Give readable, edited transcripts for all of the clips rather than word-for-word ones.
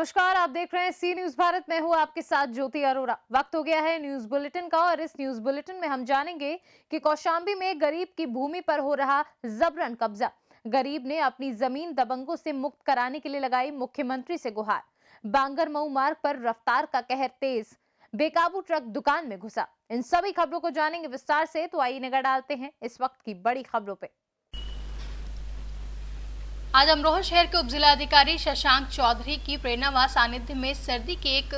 नमस्कार, आप देख रहे हैं सी न्यूज भारत। मैं हूं आपके साथ ज्योति अरोरा। वक्त हो गया है न्यूज बुलेटिन का और इस न्यूज बुलेटिन में हम जानेंगे कि कौशाम्बी में गरीब की भूमि पर हो रहा जबरन कब्जा। गरीब ने अपनी जमीन दबंगों से मुक्त कराने के लिए लगाई मुख्यमंत्री से गुहार। बांगरमऊ मार्ग पर रफ्तार का कहर तेज, बेकाबू ट्रक दुकान में घुसा। इन सभी खबरों को जानेंगे विस्तार से, तो आइए नजर डालते हैं इस वक्त की बड़ी खबरों पे। आज अमरोहा शहर के उपजिलाधिकारी शशांक चौधरी की प्रेरणा व सानिध्य में सर्दी की एक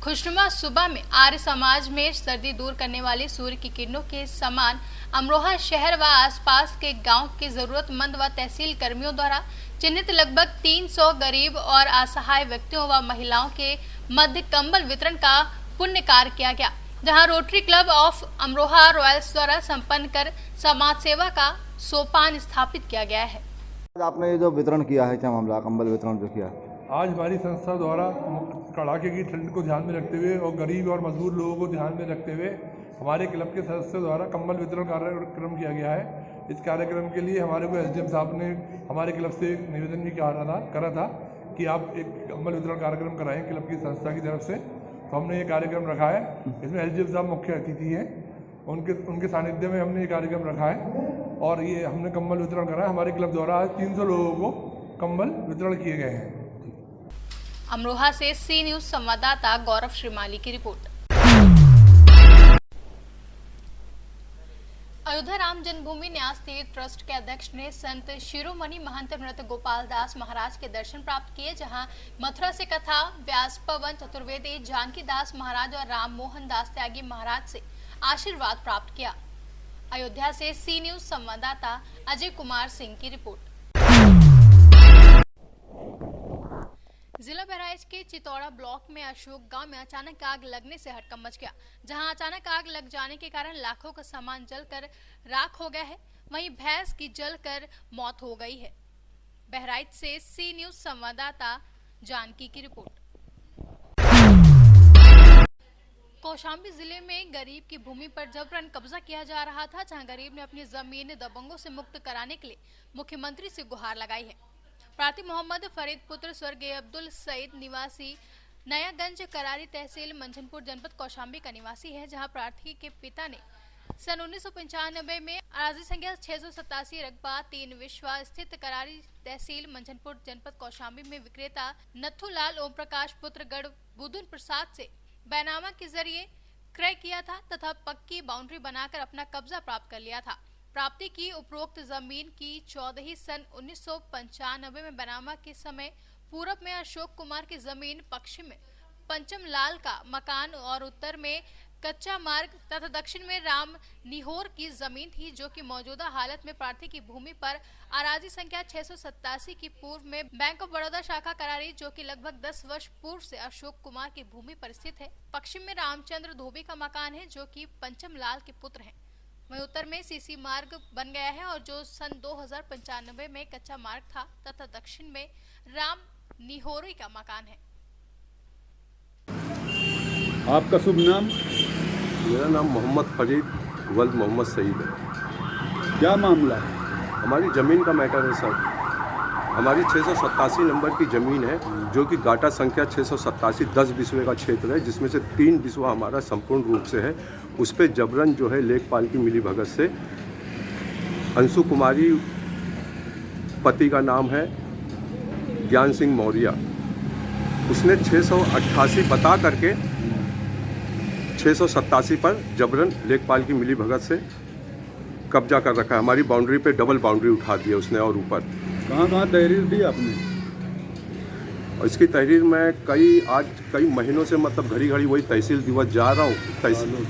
खुशनुमा सुबह में आर्य समाज में सर्दी दूर करने वाली सूर्य की किरणों के समान अमरोहा शहर व आसपास के गांव के जरूरतमंद व तहसील कर्मियों द्वारा चिन्हित लगभग 300 गरीब और असहाय व्यक्तियों व महिलाओं के मध्य कंबल वितरण का पुण्य कार्य किया गया, जहां rotary club of Amroha Royals द्वारा संपन्न कर समाज सेवा का सोपान स्थापित किया गया है। आपने ये जो वितरण किया है, क्या मामला कंबल वितरण जो किया? आज हमारी संस्था द्वारा कड़ाके की ठंड को ध्यान में रखते हुए और गरीब और मजदूर लोगों को ध्यान में रखते हुए हमारे क्लब के सदस्यों द्वारा कंबल वितरण कार्यक्रम किया गया है। इस कार्यक्रम के लिए हमारे को एसडीएम साहब ने हमारे क्लब से निवेदन भी करा था कि आप एक कंबल वितरण कार्यक्रम कराएं क्लब की संस्था की तरफ से। तो हमने ये कार्यक्रम रखा है। इसमें एसडीएम साहब मुख्य अतिथि हैं, उनके सानिध्य में हमने ये कार्यक्रम रखा है और ये हमने कंबल वितरण करा है। हमारे क्लब द्वारा आज 300 लोगों को कंबल वितरण किए गए हैं। अमरोहा से सी न्यूज संवाददाता गौरव श्रीमाली की रिपोर्ट। अयोध्या राम जन्मभूमि न्यास तीर्थ ट्रस्ट के अध्यक्ष ने संत शिरोमणि महंत नृत्य गोपाल दास महाराज के दर्शन प्राप्त किए, जहां मथुरा से कथा व्यास पवन चतुर्वेदी जानकी दास महाराज और राम मोहन दास त्यागी महाराज से आशीर्वाद प्राप्त किया। अयोध्या से सी न्यूज संवाददाता अजय कुमार सिंह की रिपोर्ट। जिला बहराइच के चितौड़ा ब्लॉक में अशोक गांव में अचानक आग लगने से हड़कंप मच गया, जहां अचानक आग लग जाने के कारण लाखों का सामान जलकर राख हो गया है। वहीं भैंस की जलकर मौत हो गई है। बहराइच से सी न्यूज संवाददाता जानकी की रिपोर्ट। कौशाम्बी जिले में गरीब की भूमि पर जबरन कब्जा किया जा रहा था, जहां गरीब ने अपनी जमीन दबंगों से मुक्त कराने के लिए मुख्यमंत्री से गुहार लगाई है। प्रार्थी मोहम्मद फरीद पुत्र स्वर्गीय अब्दुल सईद निवासी नयागंज करारी तहसील मंझनपुर जनपद कौशाम्बी का निवासी है, जहां प्रार्थी के पिता ने सन 1995 में अराजी संख्या 687 रकबा 3 विश्वा स्थित करारी तहसील मंझनपुर जनपद कौशाम्बी में विक्रेता नथुलाल ओम प्रकाश पुत्र गढ़ बुधुन प्रसाद से बैनामा के जरिए क्रय किया था तथा पक्की बाउंड्री बनाकर अपना कब्जा प्राप्त कर लिया था। प्राप्ति की उपरोक्त जमीन की 14 सन 1995 में बैनामा के समय पूरब में अशोक कुमार की जमीन, पश्चिम में पंचम लाल का मकान और उत्तर में कच्चा मार्ग तथा दक्षिण में राम निहोर की जमीन थी, जो कि मौजूदा हालत में प्रार्थी की भूमि पर अराजी संख्या 687 की पूर्व में बैंक ऑफ बड़ौदा शाखा करारी, जो कि लगभग 10 वर्ष पूर्व से अशोक कुमार की भूमि पर स्थित है। पश्चिम में रामचंद्र धोबी का मकान है, जो कि पंचम लाल के पुत्र हैं। वहीं उत्तर में सीसी मार्ग बन गया है और जो सन 2095 में कच्चा मार्ग था तथा दक्षिण में राम निहोरी का मकान है। आपका शुभ नाम? मेरा नाम मोहम्मद फरीद वल्द मोहम्मद सईद है। क्या मामला है? हमारी ज़मीन का मैटर है सर। हमारी 687 नंबर की ज़मीन है, जो कि गाटा संख्या 687 10 बिस्वे का क्षेत्र है, जिसमें से 3 बिस्वा हमारा संपूर्ण रूप से है। उस पर जबरन जो है लेखपाल की मिली भगत से अंशु कुमारी, पति का नाम है ज्ञान सिंह मौर्य, उसने 688 बता करके 687 पर जबरन लेखपाल की मिली भगत से कब्जा कर रखा है। हमारी बाउंड्री पे डबल बाउंड्री उठा दी है उसने और ऊपर। कहाँ तहरीर दी आपने? और इसकी तहरीर मैं कई महीनों से मतलब घड़ी घड़ी वही तहसील दिवस जा रहा हूँ। तहसील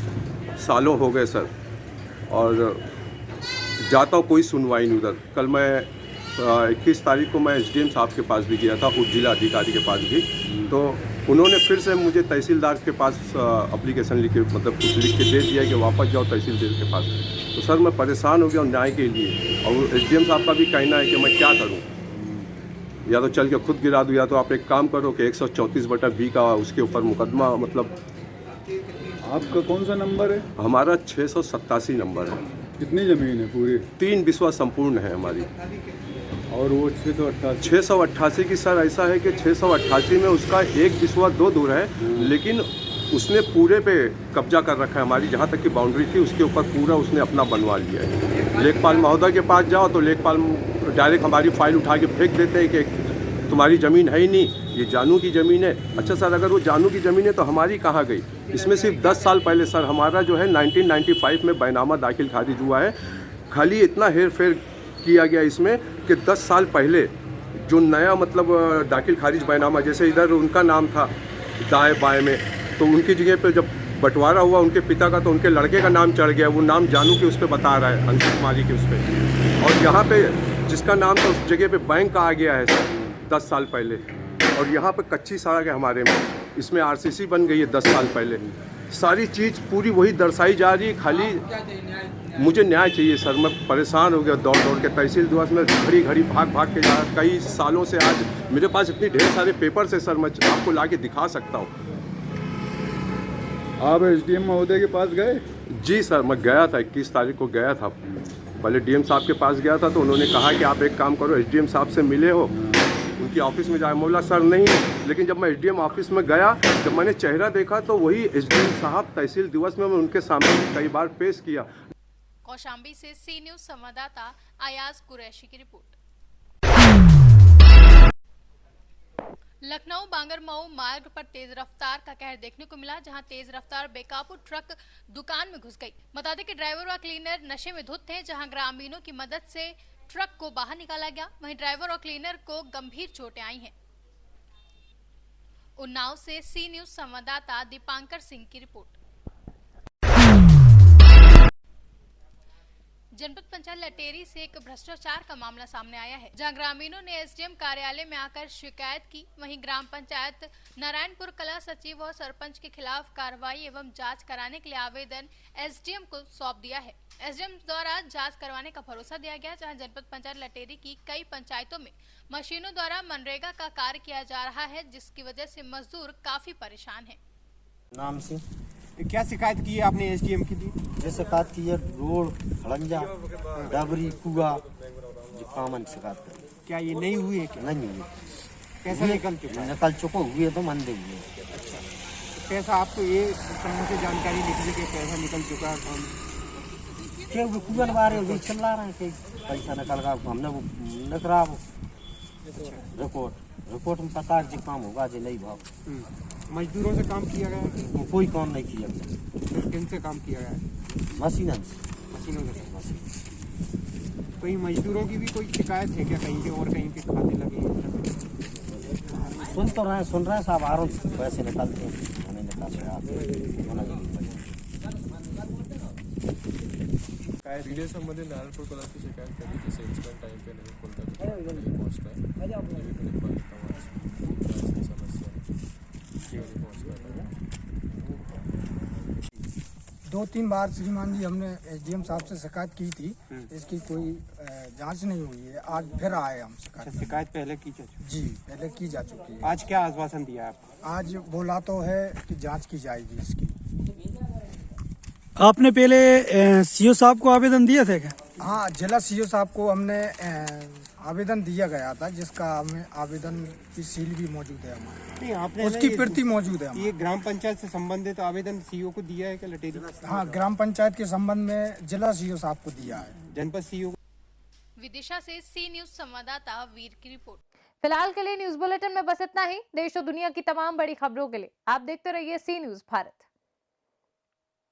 सालों हो गए सर, और जाता हूँ कोई सुनवाई नहीं उधर। कल मैं 21 तारीख को मैं एसडीएम साहब के पास भी गया था, उप जिला अधिकारी के पास भी, तो उन्होंने फिर से मुझे तहसीलदार के पास एप्लीकेशन कुछ लिख के दे दिया कि वापस जाओ तहसीलदार के पास। तो सर मैं परेशान हो गया हूँ न्याय के लिए, और एसडीएम साहब का भी कहना है कि मैं क्या करूँ, या तो चल के खुद गिरा दूँ, या तो आप एक काम करो कि 134/B का उसके ऊपर मुकदमा। मतलब आपका कौन सा नंबर है? हमारा 687 नंबर है। कितनी ज़मीन है पूरी? 3 बिस्वा संपूर्ण है हमारी। और वो 688 688 की सर ऐसा है कि 688 में उसका एक बिस्वा 2 दूर है, लेकिन उसने पूरे पे कब्जा कर रखा है। हमारी जहाँ तक की बाउंड्री थी उसके ऊपर पूरा उसने अपना बनवा लिया है। लेखपाल महोदय के पास जाओ तो लेखपाल डायरेक्ट हमारी फाइल उठा के फेंक देते हैं कि तुम्हारी ज़मीन है ही नहीं, ये जानू की ज़मीन है। अच्छा सर, अगर वो जानू की ज़मीन है तो हमारी कहाँ गई? इसमें सिर्फ 10 साल पहले सर हमारा जो है 1995 में बैनामा दाखिल खारिज हुआ है। खाली इतना हेर फेर किया गया इसमें कि 10 साल पहले जो नया मतलब दाखिल खारिज बैनामा, जैसे इधर उनका नाम था दाएं बाएं में, तो उनकी जगह पे जब बंटवारा हुआ उनके पिता का तो उनके लड़के का नाम चढ़ गया, वो नाम जानू के उस पर बता रहा है, अंकित कुमारी के उस पर। और यहाँ पे जिसका नाम था उस जगह पे बैंक आ गया है सर 10 साल पहले। और यहाँ पे कच्ची सड़क है हमारे में, इसमें आरसीसी बन गई है 10 साल पहले। सारी चीज़ पूरी वही दर्शाई जा रही है। खाली मुझे न्याय चाहिए सर, मैं परेशान हो गया दौड़ दौड़ के तहसील दिवस में घड़ी घड़ी भाग भाग के जा कई सालों से। आज मेरे पास इतनी ढेर सारे पेपर्स है सर, मैं आपको ला के दिखा सकता हूँ। आप एसडीएम महोदय के पास गए? जी सर, मैं गया था, 21 तारीख को गया था। पहले डीएम साहब के पास गया था तो उन्होंने कहा कि आप एक काम करो, एसडीएम साहब से मिले हो, उनकी ऑफिस में जाए। बोला सर नहीं, लेकिन जब मैं एसडीएम ऑफिस में गया, जब मैंने चेहरा देखा तो वही एसडीएम साहब तहसील दिवस में मैं उनके सामने कई बार पेश किया। कौशाम्बी से सी न्यूज संवाददाता अयाज कुरैशी की रिपोर्ट। लखनऊ बांगरमऊ मार्ग पर तेज रफ्तार का कहर देखने को मिला, जहां तेज रफ्तार बेकाबू ट्रक दुकान में घुस गई। बता दें कि ड्राइवर व क्लीनर नशे में धुत थे, जहां ग्रामीणों की मदद से ट्रक को बाहर निकाला गया। वहीं ड्राइवर और क्लीनर को गंभीर चोटें आई हैं। उन्नाव से सी न्यूज संवाददाता दीपांकर सिंह की रिपोर्ट। जनपद पंचायत लटेरी से एक भ्रष्टाचार का मामला सामने आया है, जहां ग्रामीणों ने एसडीएम कार्यालय में आकर शिकायत की। वहीं ग्राम पंचायत नारायणपुर कला सचिव और सरपंच के खिलाफ कार्रवाई एवं जांच कराने के लिए आवेदन एसडीएम को सौंप दिया है। एसडीएम द्वारा जांच करवाने का भरोसा दिया गया, जहां जनपद पंचायत लटेरी की कई पंचायतों में मशीनों द्वारा मनरेगा का कार्य किया जा रहा है, जिसकी वजह से मजदूर काफी परेशान है। नाम से क्या शिकायत की है आपने एसडीएम की दी? जो शिकायत की है रोड खड़ंजा डबरी कुआ जो कॉमन शिकायत कर। क्या ये नहीं हुई है? क्या नहीं हुई? पैसा निकल चुका है? निकल चुको हुए तो मंदे हुए। अच्छा, तो पैसा आपको ये समूह से जानकारी निकली कि पैसा निकल चुका है? क्या वो कुआन बारे भी चिल्ला रहे हैं कि पैसा निकल गया, हमने वो निकला वो रिपोर्ट में पता है जो काम होगा जो नहीं भाव। मजदूरों से काम किया गया है? वो कोई काम नहीं किया गया। किन से काम किया गया है? मशीनों मशीनों से। कहीं मजदूरों की भी कोई शिकायत है क्या, कहीं के और कहीं के खाते लगे? सुन रहे हैं साहब, आरोप पैसे निकालते हैं, उन्हें मध्ये नारायणपूर कॉलेजची शिकायत करी की सेल्समॅन टाइम पे नहीं खोलता तो नहीं पहुंचता है। दो तीन बार श्रीमान जी हमने एसडीएम साहब से शिकायत की थी, इसकी कोई जांच नहीं हुई है। आज फिर आए हम शिकायत पहले की जी पहले की जा चुकी है। आज क्या आश्वासन दिया आपको? आज बोला तो है कि जांच की जाएगी इसकी। आपने पहले सीओ साहब को आवेदन दिया था क्या? हाँ, जिला सीओ साहब को हमने आवेदन दिया गया था, जिसका हमें आवेदन की सील भी मौजूद है हमारे। नहीं, आपने उसकी प्रति मौजूद है। ये ग्राम पंचायत से संबंधित आवेदन सीओ को दिया है क्या लटेरी? हाँ, ग्राम पंचायत के संबंध में जिला सीओ साहब को दिया है। जनपद सीओ। विदिशा से सी न्यूज संवाददाता वीर की रिपोर्ट। फिलहाल के लिए न्यूज बुलेटिन में बस इतना ही। देश और दुनिया की तमाम बड़ी खबरों के लिए आप देखते रहिए सी न्यूज भारत।